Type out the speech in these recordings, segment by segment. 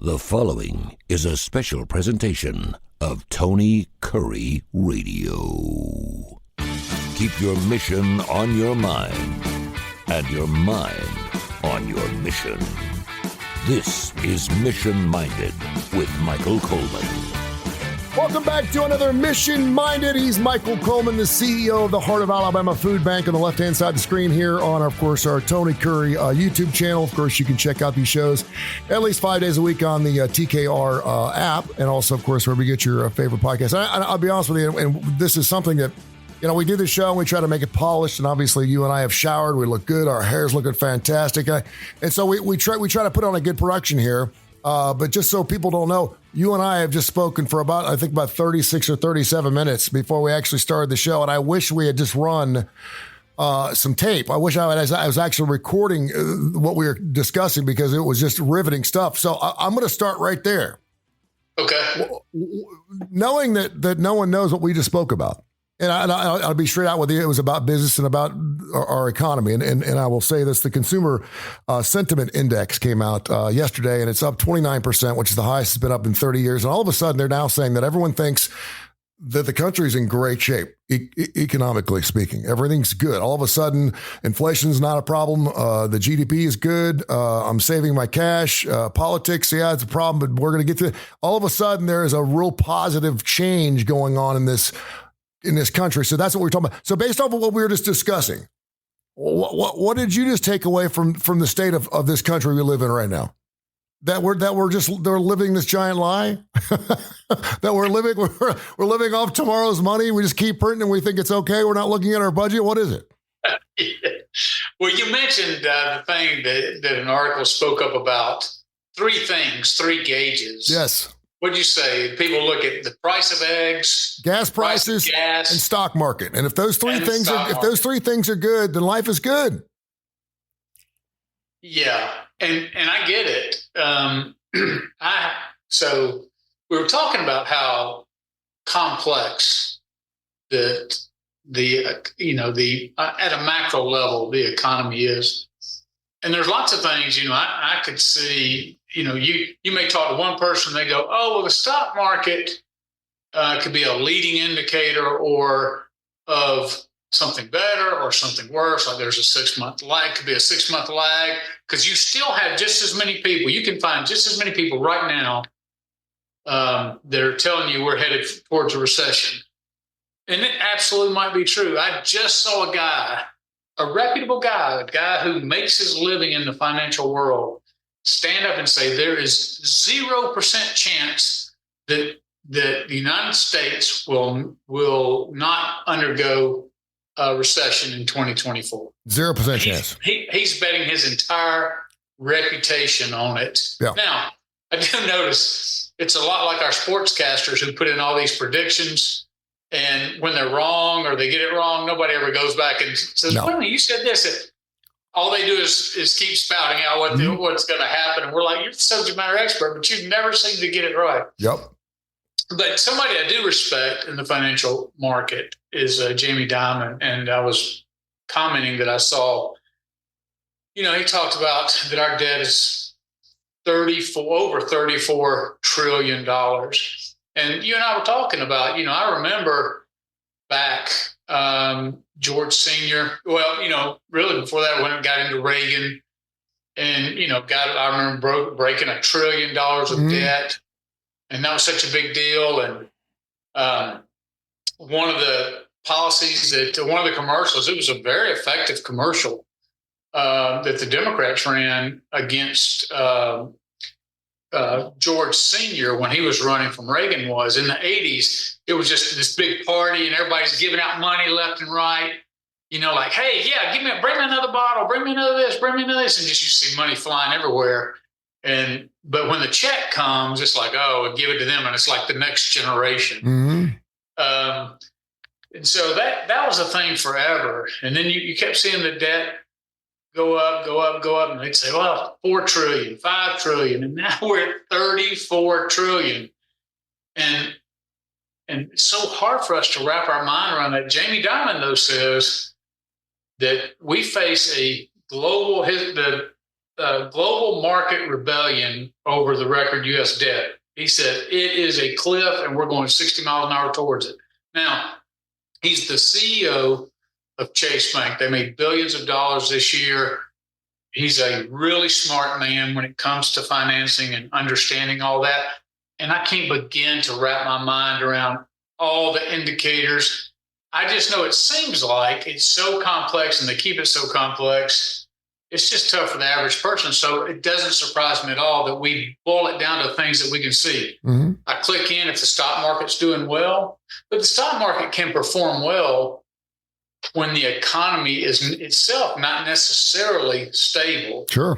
The following is a special presentation of Tony Kurre Radio. Keep your mission on your mind and your mind on your mission. This is Mission Minded with Michael Coleman. Welcome back to another Mission Minded. He's Michael Coleman, the CEO of the Heart of Alabama Food Bank, on the left-hand side of the screen here on, of course, our Tony Kurre YouTube channel. Of course, you can check out these shows at least 5 days a week on the TKR app, and also, of course, wherever you get your favorite podcast. I'll be honest with you, and this is something that, you know, we do the show and we try to make it polished, and obviously you and I have showered. We look good. Our hair's looking fantastic. And so we try to put on a good production here. But just so people don't know, you and I have just spoken for about 36 or 37 minutes before we actually started the show. And I wish we had just run some tape. I wish I was actually recording what we were discussing, because it was just riveting stuff. So I'm going to start right there. Okay. Knowing that no one knows what we just spoke about. And I'll be straight out with you. It was about business and about our economy. And I will say this, the Consumer Sentiment Index came out yesterday, and it's up 29%, which is the highest it's been up in 30 years. And all of a sudden, they're now saying that everyone thinks that the country's in great shape, economically speaking. Everything's good. All of a sudden, inflation's not a problem. The GDP is good. I'm saving my cash. Politics, yeah, it's a problem, but we're going to get to it. All of a sudden, there is a real positive change going on in this country. So that's what we're talking about. So based off of what we were just discussing, what did you just take away from the state of this country we live in right now? That they're living this giant lie? That we're living off tomorrow's money. We just keep printing and we think it's okay. We're not looking at our budget. What is it? Well, you mentioned the thing that an article spoke up about. Three gauges. Yes. What'd you say? People look at the price of eggs, gas prices, and stock market. And if those three things are good, then life is good. Yeah, and I get it. So we were talking about how complex at a macro level the economy is, and there's lots of things. I could see. You may talk to one person, they go, oh, well, the stock market could be a leading indicator or of something better or something worse. Like there's a 6-month lag, could be a 6-month lag, because you still have just as many people. You can find just as many people right now that are telling you we're headed towards a recession. And it absolutely might be true. I just saw a reputable guy, a guy who makes his living in the financial world, stand up and say there is 0% chance that the United States will not undergo a recession in 2024. 0% chance. He's betting his entire reputation on it. Yeah. Now, I do notice it's a lot like our sportscasters who put in all these predictions, and when they're wrong or they get it wrong, nobody ever goes back and says, no. Well, you said this. All they do is keep spouting out what's going to happen. And we're like, you're the subject matter expert, but you never seem to get it right. Yep. But somebody I do respect in the financial market is Jamie Dimon. And I was commenting that I saw, he talked about that our debt is over $34 trillion. And you and I were talking about, I remember back George Sr., really before that, when it got into Reagan, and, I remember breaking $1 trillion of debt, and that was such a big deal. And one of the policies one of the commercials, it was a very effective commercial that the Democrats ran against George Sr. when he was running from Reagan was in the 80s. It was just this big party and everybody's giving out money left and right, like, hey, yeah, bring me another bottle, bring me another this, bring me another this. And just you see money flying everywhere. But when the check comes, it's like, oh, give it to them. And it's like the next generation. Mm-hmm. And so that was a thing forever. And then you kept seeing the debt go up. And they'd say, well, 4 trillion, 5 trillion. And now we're at 34 trillion. And it's so hard for us to wrap our mind around that. Jamie Dimon, though, says that we face a global, global market rebellion over the record U.S. debt. He said it is a cliff and we're going 60 miles an hour towards it. Now, he's the CEO of Chase Bank. They made billions of dollars this year. He's a really smart man when it comes to financing and understanding all that. And I can't begin to wrap my mind around all the indicators. I just know it seems like it's so complex and they keep it so complex. It's just tough for the average person. So it doesn't surprise me at all that we boil it down to things that we can see. Mm-hmm. I click in if the stock market's doing well, but the stock market can perform well when the economy is itself not necessarily stable. Sure.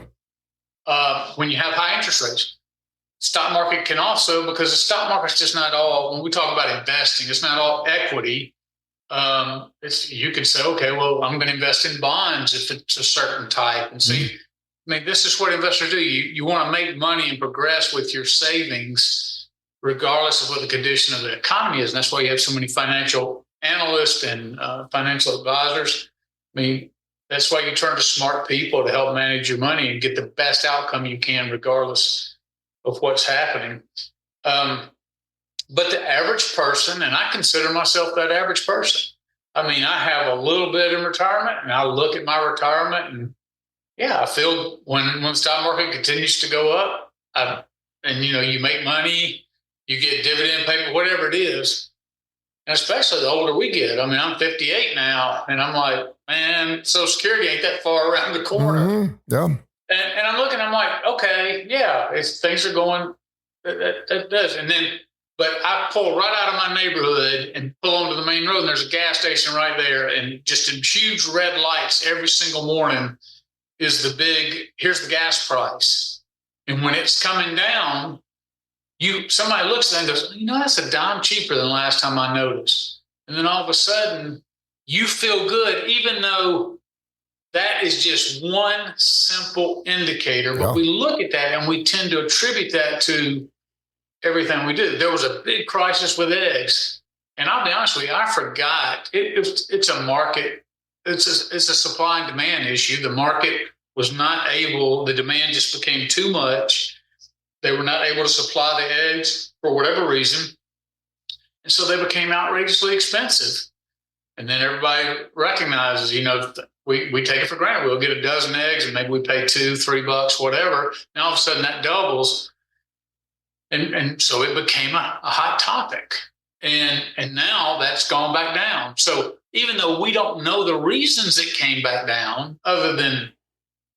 When you have high interest rates. Stock market can also, because the stock market's just not all, when we talk about investing, it's not all equity. You could say, okay, well, I'm going to invest in bonds if it's a certain type. And so, this is what investors do. You want to make money and progress with your savings, regardless of what the condition of the economy is. And that's why you have so many financial analysts and financial advisors. That's why you turn to smart people to help manage your money and get the best outcome you can, regardless of what's happening. But the average person, and I consider myself that average person. I have a little bit in retirement, and I look at my retirement, and I feel when the stock market continues to go up, you make money, you get dividend payment, whatever it is, and especially the older we get. I'm 58 now, and I'm like, man, Social Security ain't that far around the corner. Mm-hmm. Yeah. And I'm looking, I'm like, okay, things are going, that does. But I pull right out of my neighborhood and pull onto the main road, and there's a gas station right there. And just in huge red lights every single morning is here's the gas price. And when it's coming down, somebody looks at it and goes, that's a dime cheaper than last time I noticed. And then all of a sudden, you feel good, even though that is just one simple indicator. But we look at that and we tend to attribute that to everything we do. There was a big crisis with eggs, and I'll be honest with you, I forgot. It's a market. It's a supply and demand issue. The market was not able. The demand just became too much. They were not able to supply the eggs for whatever reason, and so they became outrageously expensive. And then everybody recognizes, we take it for granted. We'll get a dozen eggs, and maybe we pay $2-3, whatever. Now all of a sudden that doubles. And so it became a hot topic. And now that's gone back down. So even though we don't know the reasons it came back down, other than,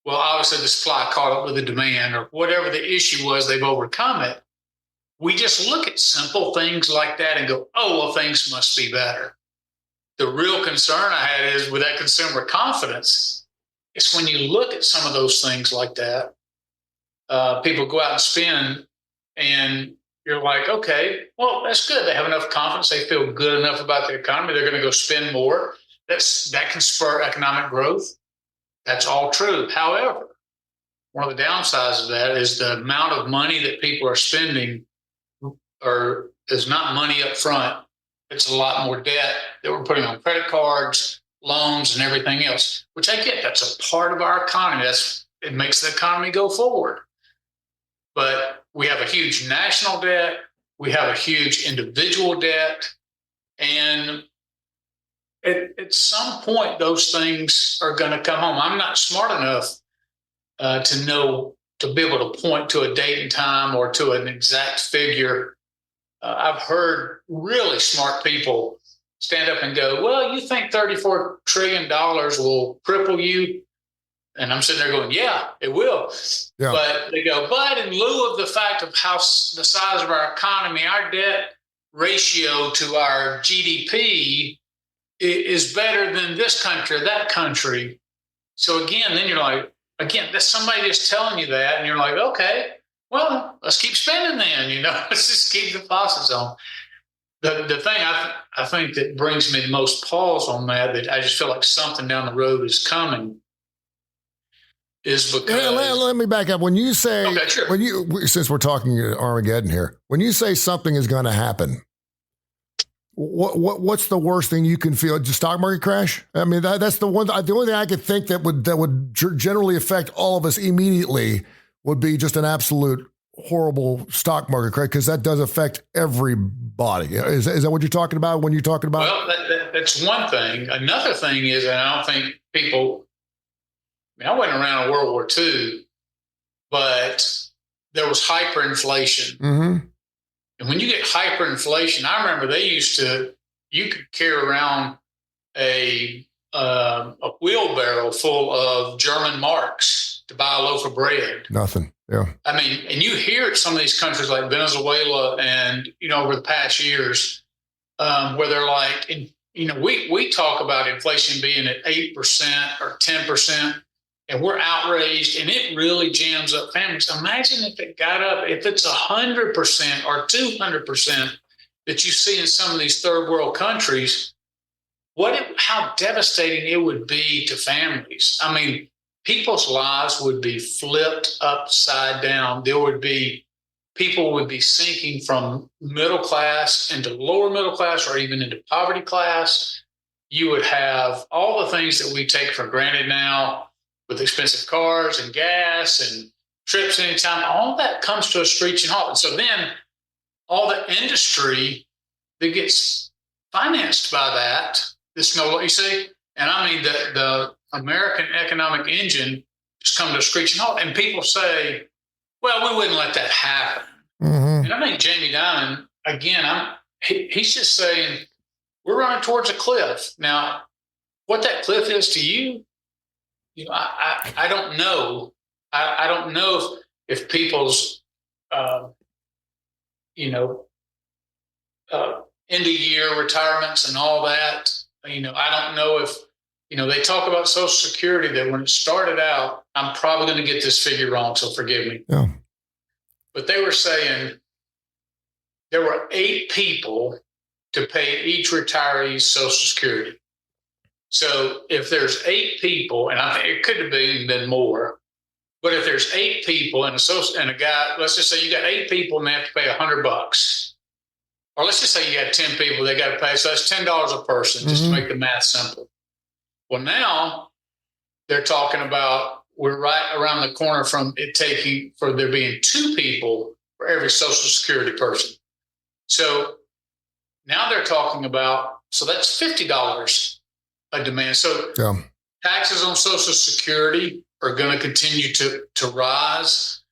obviously the supply caught up with the demand or whatever the issue was, they've overcome it. We just look at simple things like that and go, things must be better. The real concern I had is with that consumer confidence. It's when you look at some of those things like that, people go out and spend. And you're like, okay, well, that's good. They have enough confidence. They feel good enough about the economy. They're going to go spend more. That can spur economic growth. That's all true. However, one of the downsides of that is the amount of money that people are spending is not money up front. It's a lot more debt that we're putting on credit cards, loans, and everything else, which I get. That's a part of our economy. It makes the economy go forward. But we have a huge national debt. We have a huge individual debt. And at some point, those things are going to come home. I'm not smart enough to be able to point to a date and time or to an exact figure. I've heard really smart people stand up and go, well, you think $34 trillion will cripple you? And I'm sitting there going, yeah, it will. Yeah. But they go, but in lieu of the fact of how the size of our economy, our debt ratio to our GDP is better than this country or that country. So again, then you're like, that's somebody just telling you that. And you're like, okay, well, let's keep spending then, let's just keep the faucets on. The thing I think that brings me the most pause on that I just feel like something down the road is coming, is because... Let me back up. When you say, okay, sure. Since we're talking Armageddon here, when you say something is going to happen, What's the worst thing you can feel? Just stock market crash? I mean, that's the only thing I could think that would generally affect all of us immediately would be just an absolute horrible stock market crash, because that does affect everybody. Is that what you're talking about when you're talking about? Well, that's one thing. Another thing is, and I don't think people. I wasn't around in World War II, but there was hyperinflation. Mm-hmm. And when you get hyperinflation, I remember you could carry around a wheelbarrow full of German marks to buy a loaf of bread. Nothing. Yeah. I mean, and you hear it some of these countries like Venezuela and, over the past years, where they're like, and, we talk about inflation being at 8% or 10%, and we're outraged, and it really jams up families. Imagine if it got up, if it's 100% or 200% that you see in some of these third world countries, how devastating it would be to families. I mean, people's lives would be flipped upside down. People would be sinking from middle class into lower middle class or even into poverty class. You would have all the things that we take for granted now, with expensive cars and gas and trips anytime, all that comes to a screeching halt. And so then all the industry that gets financed by that, you see, and I mean the American economic engine just come to a screeching halt. And people say, well, we wouldn't let that happen. Mm-hmm. And I think Jamie Dimon, again, he's just saying, we're running towards a cliff. Now, what that cliff is to you, I don't know. I don't know if people's, end of year retirements and all that. I don't know if, they talk about Social Security, that when it started out, I'm probably going to get this figure wrong, so forgive me. Yeah. But they were saying there were 8 people to pay each retiree's Social Security. So if there's 8 people, and I think it could have been more, but if there's 8 people and a guy, let's just say you got 8 people and they have to pay $100, or let's just say you got 10 people, they got to pay, so that's $10 a person, just to make the math simple. Well, now they're talking about we're right around the corner from there being 2 people for every Social Security person. So now they're talking about, so that's $50 a demand. So taxes on Social Security are going to continue to rise.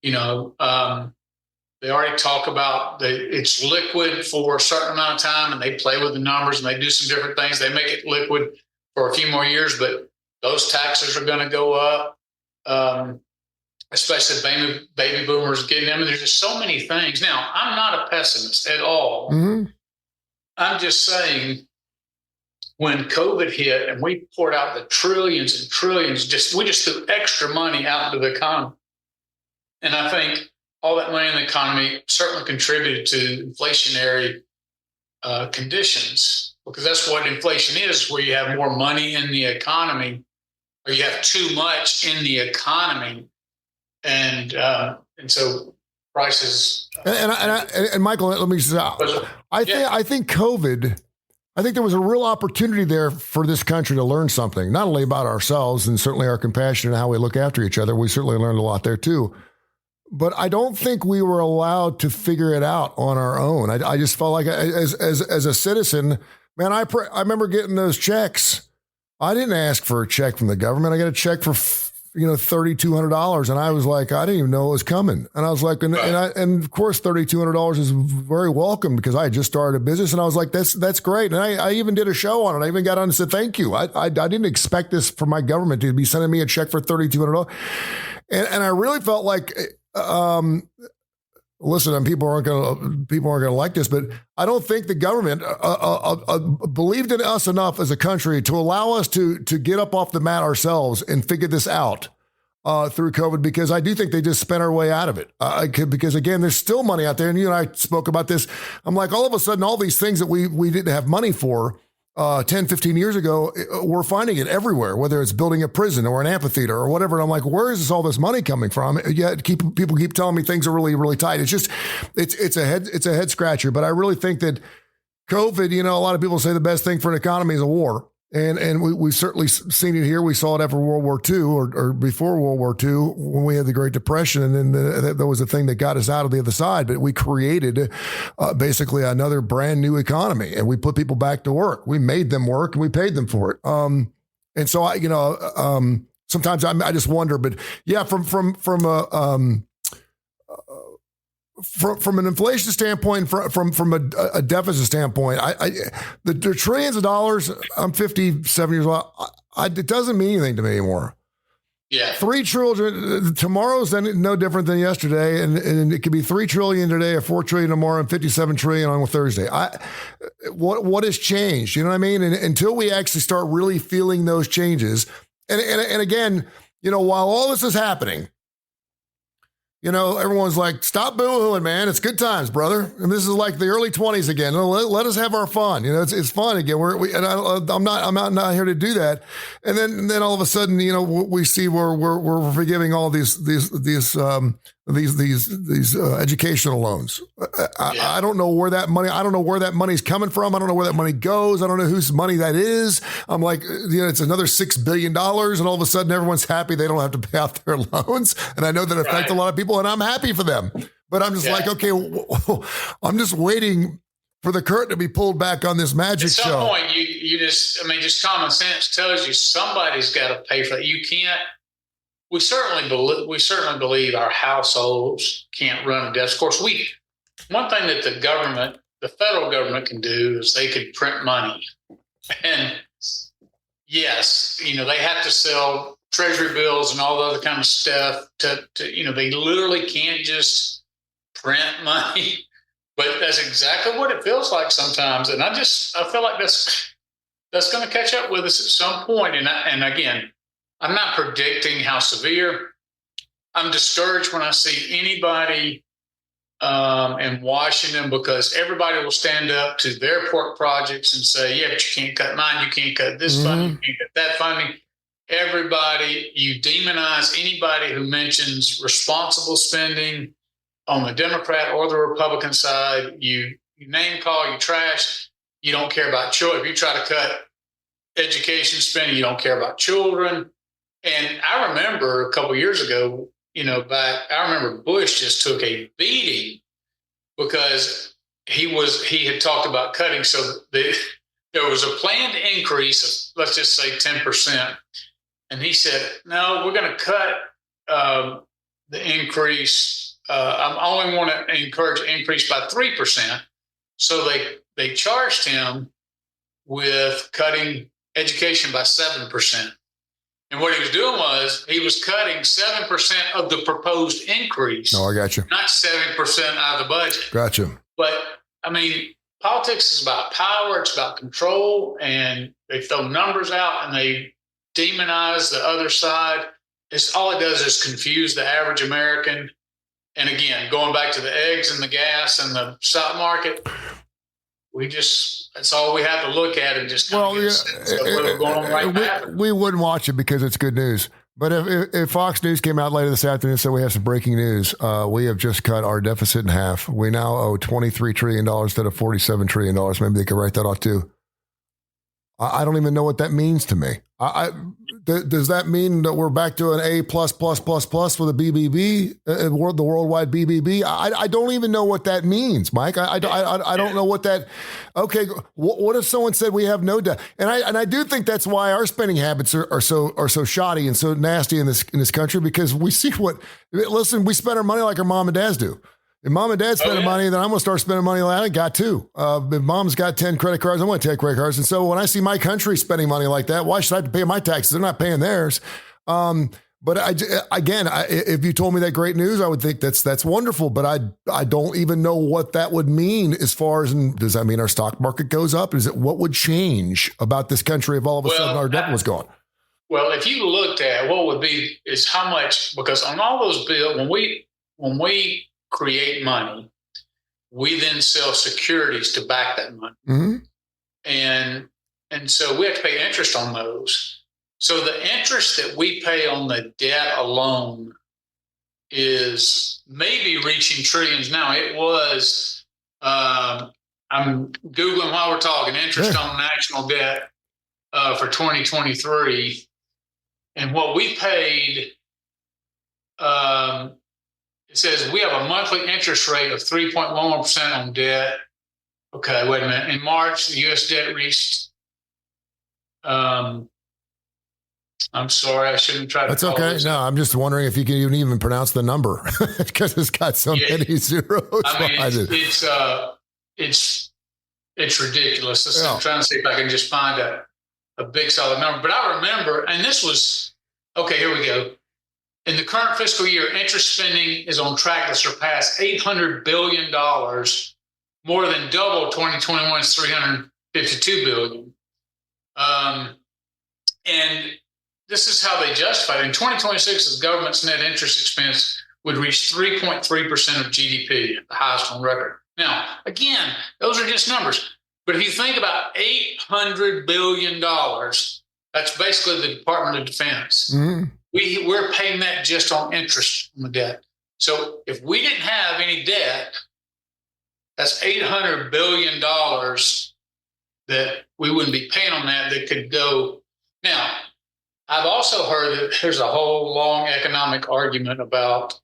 They already talk about it's liquid for a certain amount of time, and they play with the numbers and they do some different things. They make it liquid for a few more years, but those taxes are going to go up, especially baby boomers getting them. And there's just so many things. Now, I'm not a pessimist at all. Mm-hmm. I'm just saying, when COVID hit and we poured out the trillions and trillions, we just threw extra money out into the economy. And I think all that money in the economy certainly contributed to inflationary conditions, because that's what inflation is, where you have more money in the economy, or you have too much in the economy. And so prices. And Michael, let me stop. I think COVID, I think there was a real opportunity there for this country to learn something, not only about ourselves and certainly our compassion and how we look after each other. We certainly learned a lot there too. But I don't think we were allowed to figure it out on our own. I just felt like as a citizen, man, I remember getting those checks. I didn't ask for a check from the government. I got a check for $3,200, and I was like, I didn't even know it was coming. And I was like, and of course, $3,200 is very welcome, because I had just started a business, and I was like, that's great. And I even did a show on it. I even got on and said thank you. I didn't expect this from my government to be sending me a check for $3,200, and I really felt like. Listen, and people aren't going to like this, but I don't think the government believed in us enough as a country to allow us to get up off the mat ourselves and figure this out through COVID, because I do think they just spent our way out of it. Because again, there's still money out there, and you and I spoke about this. I'm like, all of a sudden, all these things that we didn't have money for 10, 15 years ago, we're finding it everywhere, whether it's building a prison or an amphitheater or whatever. And I'm like, where is all this money coming from? Yet people keep telling me things are really, really tight. It's just, it's a head scratcher. But I really think that COVID, a lot of people say the best thing for an economy is a war. And we've certainly seen it here. We saw it after World War II or before World War II when we had the Great Depression. And then that was the thing that got us out of the other side. But we created basically another brand new economy, and we put people back to work. We made them work and we paid them for it. And so sometimes I just wonder, but yeah, from an inflation standpoint, from a deficit standpoint, the trillions of dollars, I'm 57 years old. It doesn't mean anything to me anymore. Yeah. 3 trillion, tomorrow's no different than yesterday. And it could be 3 trillion today or 4 trillion tomorrow and 57 trillion on Thursday. What has changed? You know what I mean? And until we actually start really feeling those changes. And again, while all this is happening, everyone's like, stop boo-hooing, man. It's good times, brother. And this is like the early 20s again. Let us have our fun. It's fun again. I'm not here to do that. And then all of a sudden, we see we're forgiving all these educational loans. I don't know where that money. I don't know where that money's coming from. I don't know where that money goes. I don't know whose money that is. I'm like, it's another $6 billion, and all of a sudden everyone's happy they don't have to pay out their loans. And I know that affect a lot of people, and I'm happy for them. But I'm just like, okay, I'm just waiting for the curtain to be pulled back on this magic show. At some point, you just common sense tells you somebody's got to pay for it. You can't. We certainly believe our households can't run a deficit. Of course, one thing that the federal government can do is they can print money. And yes, they have to sell treasury bills and all the other kind of stuff to they literally can't just print money. But that's exactly what it feels like sometimes. And I feel like that's going to catch up with us at some point. And again, I'm not predicting how severe. I'm discouraged when I see anybody in Washington, because everybody will stand up to their pork projects and say, yeah, but you can't cut mine. You can't cut this funding. You can't cut that funding. Everybody, you demonize anybody who mentions responsible spending on the Democrat or the Republican side. You name call, you trash. You don't care about children. If you try to cut education spending, you don't care about children. And I remember a couple of years ago, I remember Bush just took a beating because he had talked about cutting. So there was a planned increase of, let's just say 10%. And he said, no, we're going to cut the increase. I only want to encourage an increase by 3%. So they charged him with cutting education by 7%. And what he was doing was he was cutting 7% of the proposed increase. Oh, I got you. Not 7% out of the budget. Gotcha. But politics is about power. It's about control. And they throw numbers out and they demonize the other side. All it does is confuse the average American. And again, going back to the eggs and the gas and the stock market, that's all we have to look at and just kind of get a sense of what's going on right now. We wouldn't watch it because it's good news. But if Fox News came out later this afternoon and said we have some breaking news, we have just cut our deficit in half. We now owe $23 trillion instead of $47 trillion. Maybe they could write that off too. I don't even know what that means to me. Does that mean that we're back to an A++++ with a BBB, the worldwide BBB? I don't even know what that means, Mike. I don't know what that. Okay, what if someone said we have no debt? And I do think that's why our spending habits are so shoddy and so nasty in this country, because we see we spend our money like our mom and dads do. If mom and dad spending money, then I'm going to start spending money like I got too. If mom's got 10 credit cards, I'm going to take credit cards. And so when I see my country spending money like that, why should I have to pay my taxes? They're not paying theirs. But if you told me that great news, I would think that's wonderful. But I don't even know what that would mean as far as, does that mean our stock market goes up? What would change about this country if all of a sudden our debt was gone? Well, if you looked at what would be is how much, because on all those bills, when we create money, we then sell securities to back that money. Mm-hmm. And so we have to pay interest on those. So the interest that we pay on the debt alone is maybe reaching trillions now. It was I'm Googling while we're talking interest on national debt for 2023. And what we paid, it says we have a monthly interest rate of 3.11% on debt. Okay, wait a minute. In March, the U.S. debt reached, I'm sorry, I shouldn't try to. That's okay. No, I'm just wondering if you can even pronounce the number because it's got so many zeros. I mean, it's ridiculous. I'm trying to see if I can just find a big solid number. But I remember, and this was, okay, here we go. In the current fiscal year, interest spending is on track to surpass $800 billion, more than double 2021's $352 billion. And this is how they justify it. In 2026, the government's net interest expense would reach 3.3% of GDP, the highest on record. Now, again, those are just numbers. But if you think about $800 billion, that's basically the Department of Defense. Mm-hmm. We're paying that just on interest on the debt. So if we didn't have any debt, that's $800 billion that we wouldn't be paying on that could go. Now, I've also heard that there's a whole long economic argument about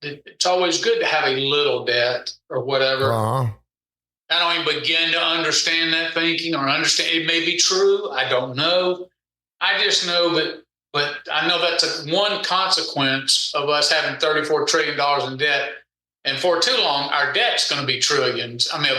it's always good to have a little debt or whatever. I don't even begin to understand that thinking or understand. It may be true. I don't know. I just know that, but I know that's one consequence of us having $34 trillion in debt. And for too long, our debt's going to be trillions. I mean,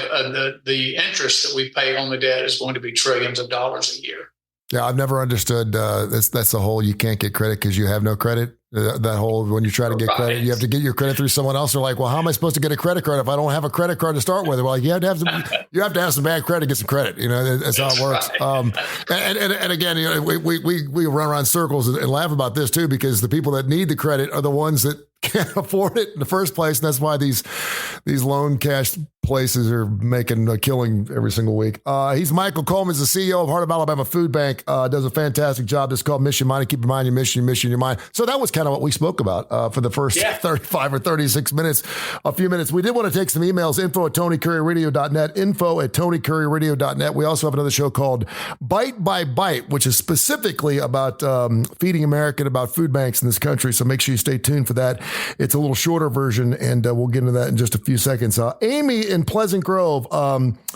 the interest that we pay on the debt is going to be trillions of dollars a year. Yeah, I've never understood that's the whole you can't get credit because you have no credit. That whole when you try to get credit, you have to get your credit through someone else. They're like, well, how am I supposed to get a credit card if I don't have a credit card to start with? Well, you have to have some bad credit to get some credit. You know, that's how it works. Right. And again, you know, we run around circles and laugh about this too because the people that need the credit are the ones that can't afford it in the first place. And that's why these loan cash places are making a killing every single week. He's Michael Coleman, the CEO of Heart of Alabama Food Bank. Does a fantastic job. This is called Mission Mind. Keep in mind your mission in your mind. So that was kind of what we spoke about for the first 35 or 36 minutes, a few minutes. We did want to take some emails, info@TonyCurryRadio.net, info@TonyCurryRadio.net. We also have another show called Bite by Bite, which is specifically about feeding America and about food banks in this country. So make sure you stay tuned for that. It's a little shorter version, and we'll get into that in just a few seconds. Amy in Pleasant Grove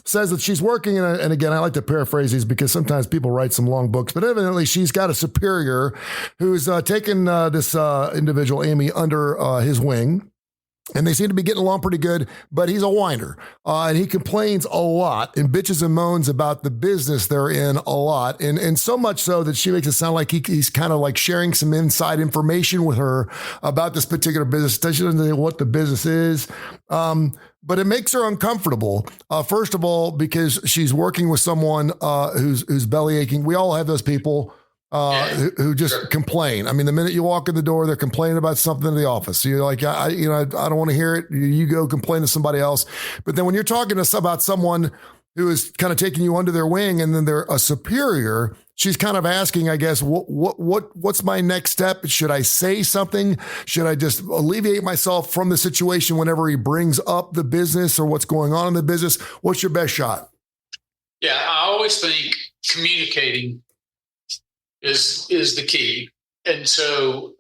says that she's working, and again, I like to paraphrase these because sometimes people write some long books, but evidently she's got a superior who's taken this individual, Amy, under his wing. And they seem to be getting along pretty good, but he's a whiner. And he complains a lot and bitches and moans about the business they're in a lot. And so much so that she makes it sound like he's kind of like sharing some inside information with her about this particular business. She doesn't know what the business is. But it makes her uncomfortable. First of all, because she's working with someone who's belly aching. We all have those people. Who just complain. I mean, the minute you walk in the door, they're complaining about something in the office. You're like, I don't want to hear it. You go complain to somebody else. But then when you're talking to about someone who is kind of taking you under their wing and then they're a superior, she's kind of asking, I guess, what's my next step? Should I say something? Should I just alleviate myself from the situation whenever he brings up the business or what's going on in the business? What's your best shot? Yeah, I always think communicating is the key. And so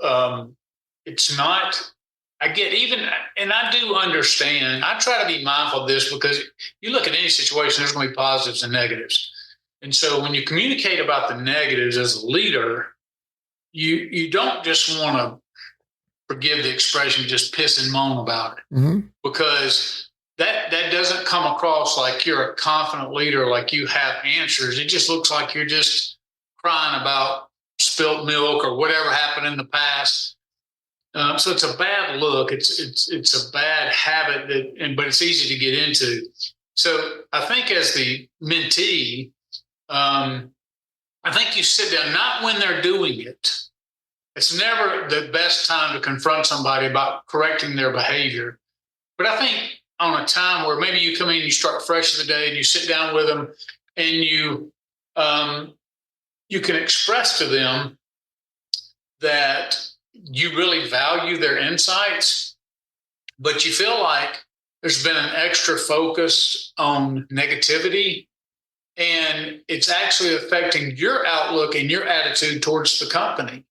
it's not, I get even, and I do understand, I try to be mindful of this because you look at any situation, there's going to be positives and negatives. And so when you communicate about the negatives as a leader, you don't just want to, forgive the expression, just piss and moan about it, because that doesn't come across like you're a confident leader, like you have answers. It just looks like you're just crying about spilt milk or whatever happened in the past. So it's a bad look. It's a bad habit but it's easy to get into. So I think as the mentee, I think you sit down, not when they're doing it. It's never the best time to confront somebody about correcting their behavior. But I think on a time where maybe you come in, you start fresh of the day and you sit down with them and you can express to them that you really value their insights, but you feel like there's been an extra focus on negativity, and it's actually affecting your outlook and your attitude towards the company.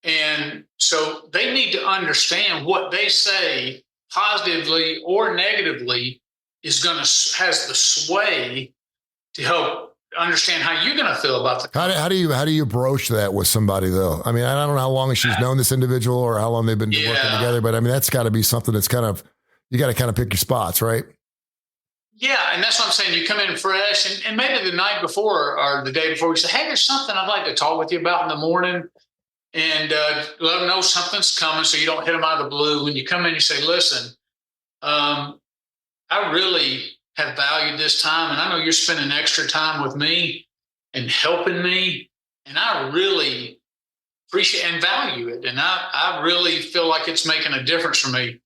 And so they need to understand what they say, positively or negatively, has the sway to help understand how you're going to feel about the company. How do you broach that with somebody though? I mean, I don't know how long she's known this individual or how long they've been working together, but I mean, that's got to be something that's you got to kind of pick your spots, right? Yeah, and that's what I'm saying. You come in fresh, and maybe the night before or the day before, we say, "Hey, there's something I'd like to talk with you about in the morning," and let them know something's coming, so you don't hit them out of the blue. When you come in, you say, "Listen, I really have valued this time, and I know you're spending extra time with me and helping me, and I really appreciate and value it, and I really feel like it's making a difference for me."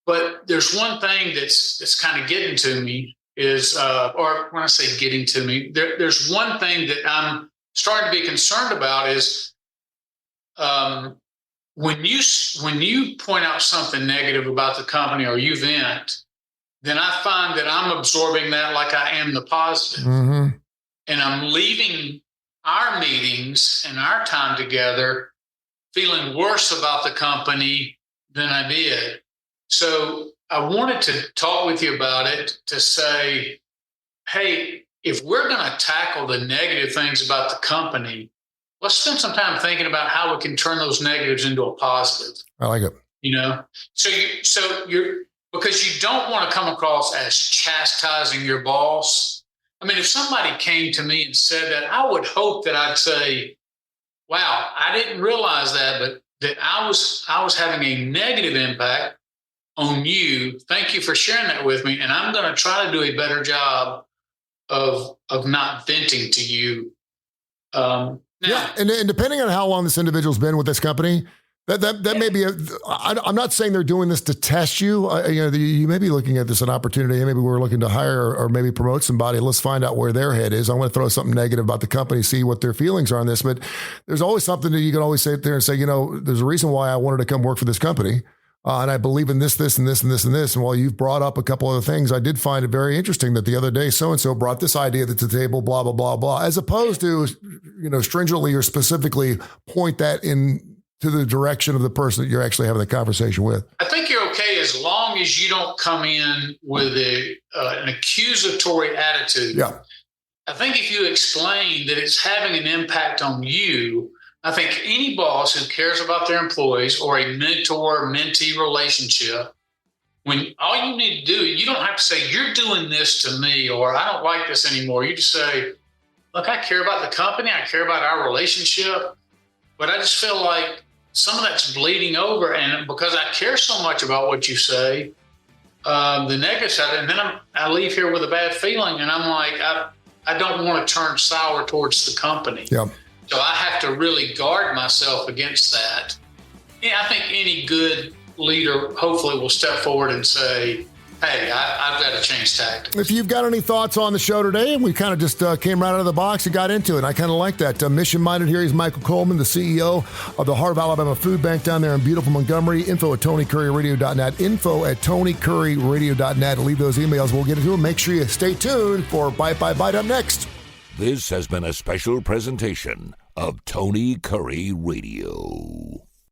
But there's one thing that's kind of getting to me is, or when I say getting to me, there's one thing that I'm starting to be concerned about is when you point out something negative about the company or you vent, then I find that I'm absorbing that like I am the positive. Mm-hmm. And I'm leaving our meetings and our time together feeling worse about the company than I did. So I wanted to talk with you about it to say, hey, if we're going to tackle the negative things about the company, let's spend some time thinking about how we can turn those negatives into a positive. I like it. So you're because you don't want to come across as chastising your boss. I mean, if somebody came to me and said that, I would hope that I'd say, wow, I didn't realize that, but that I was having a negative impact on you. Thank you for sharing that with me. And I'm going to try to do a better job of not venting to you. And depending on how long this individual's been with this company, that may be I'm not saying they're doing this to test you. You may be looking at this an opportunity. Maybe we're looking to hire or maybe promote somebody. Let's find out where their head is. I'm going to throw something negative about the company, see what their feelings are on this. But there's always something that you can always sit there and say, there's a reason why I wanted to come work for this company. And I believe in this, and this, and this, and this. And while you've brought up a couple other things, I did find it very interesting that the other day, so-and-so brought this idea to the table, blah, blah, blah, blah, as opposed to, stringently or specifically point that in to the direction of the person that you're actually having the conversation with. I think you're okay as long as you don't come in with an accusatory attitude. Yeah. I think if you explain that it's having an impact on you, I think any boss who cares about their employees or a mentor-mentee relationship, when all you need to do, you don't have to say, you're doing this to me, or I don't like this anymore. You just say, look, I care about the company. I care about our relationship, but I just feel like some of that's bleeding over. And because I care so much about what you say, the negative side, and then I leave here with a bad feeling. And I'm like, I don't want to turn sour towards the company. Yeah. So I have to really guard myself against that. Yeah, I think any good leader hopefully will step forward and say, hey, I've got to change tactics. If you've got any thoughts on the show today, and we kind of just came right out of the box and got into it. I kind of like that. Mission-minded here. He's Michael Coleman, the CEO of the Heart of Alabama Food Bank down there in beautiful Montgomery. Info at TonyCurryRadio.net. Info at TonyCurryRadio.net. Leave those emails. We'll get into them. Make sure you stay tuned for Bite by Bite up next. This has been a special presentation of Tony Curry Radio.